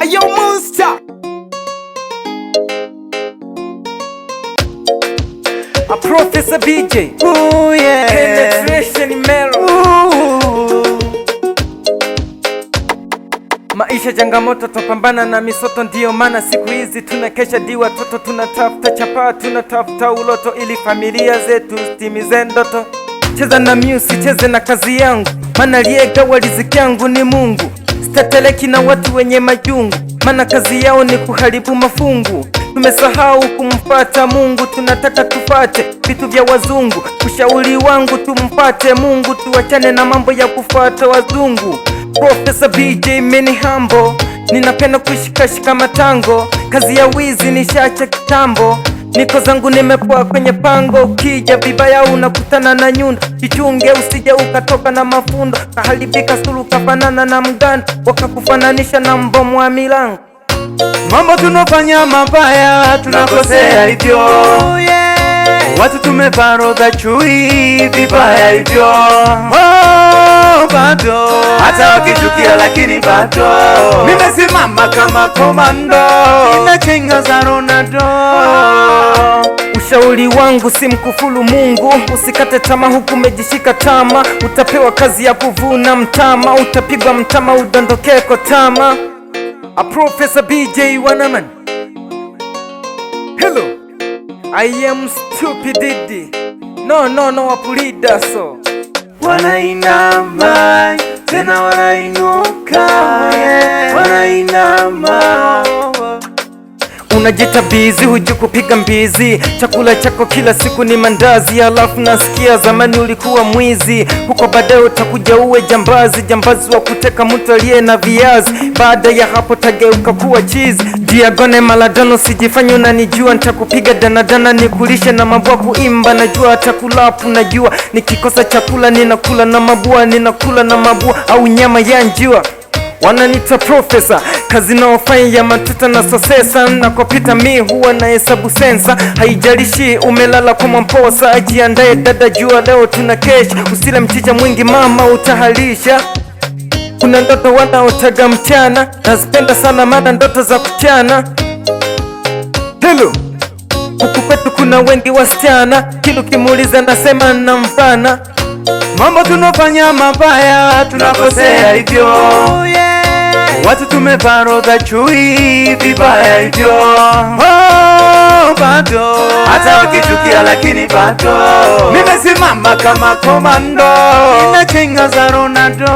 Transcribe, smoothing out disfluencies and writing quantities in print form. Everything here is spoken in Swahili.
Ayo Monster a Professor BJ. Ooh yeah. Penetration Melo. Maisha changamoto, tupambana na misoto, ndiyo maana siku hizi tunakesha diwa toto, tunatafuta chapa, tunatafuta uloto ili familia zetu zitimize ndoto. Cheza na music, cheze na kazi yangu, maana aliyegawa riziki yangu ni Mungu. Sitateleki na watu wenye majungu, maana kazi yao ni kuharibu mafungu. Tumesahau kumfuata Mungu, tunataka tufate vitu vya wazungu. Ushauri wangu tumpate Mungu, tuachane na mambo ya kufuata wazungu. Professor BJ mini humble, ninapenda kushikashika matango. Kazi ya wizi nishacha kitambo, niko zangu nimepoa kwenye pango. Ukija vibaya unakutana na nyundo, jichunge usije ukatoka na mafundo. Kaharibika sulu kafanana na mganda, wakakufananisha na mbomu wa milango. Mambo tunafanya mabaya, tunakosea hivyo, watu tumeparodha chui vibaya hivyo. Bado hata wakichukia lakini bado nimesimama kama komando, ninachenga za Ronaldo. Ushauri wangu si mkufuru Mungu, usikate tamaa huku umejishika tama. Utapewa kazi ya kuvuna mtama, utapigwa mtama udondokee kwa tama. A Professor BJ Wanaman. Hello, I am stupidity. No, wapulida so wanainama tena wanainuka, wanainama. Unajita bizi, huju kupiga mbizi. Chakula chako kila siku ni mandazi, alafu nasikia zamani ulikuwa mwizi. Huko baadaye utakuja uwe jambazi, jambazi wa kuteka mtu aliye na viazi. Baada ya hapo tageuka kuwa chizi. Diagone Maladano, sijifanya unanijua. Nitakupiga danadana nikulishe na mabua kuimba. Najua atakulapu, najua nikikosa chakula ninakula na mabua, ninakula na mabua au nyama ya njiwa. Wananita Professor, kazi naofanya ya matuta na sosesa. Na kwa pita mi huwa na hesabu sensa. Haijalishi umelala kwa mamposa, ajiandae dada, jua leo tuna kesha. Usile mchicha mwingi mama utahalisha. Kuna ndoto wanaotaga mchana, nazipenda sana maana ndoto za kuchana. Hello, huku kwetu kuna wengi wasichana, kilu kimuuliza nasema na mfana. Mambo tunafanya mabaya, tunakosea hivyo, watu tumeparodha chui vibaya hivyo. Bado hata wakichukia lakini bado nimesimama kama komando, ninachenga za Ronaldo.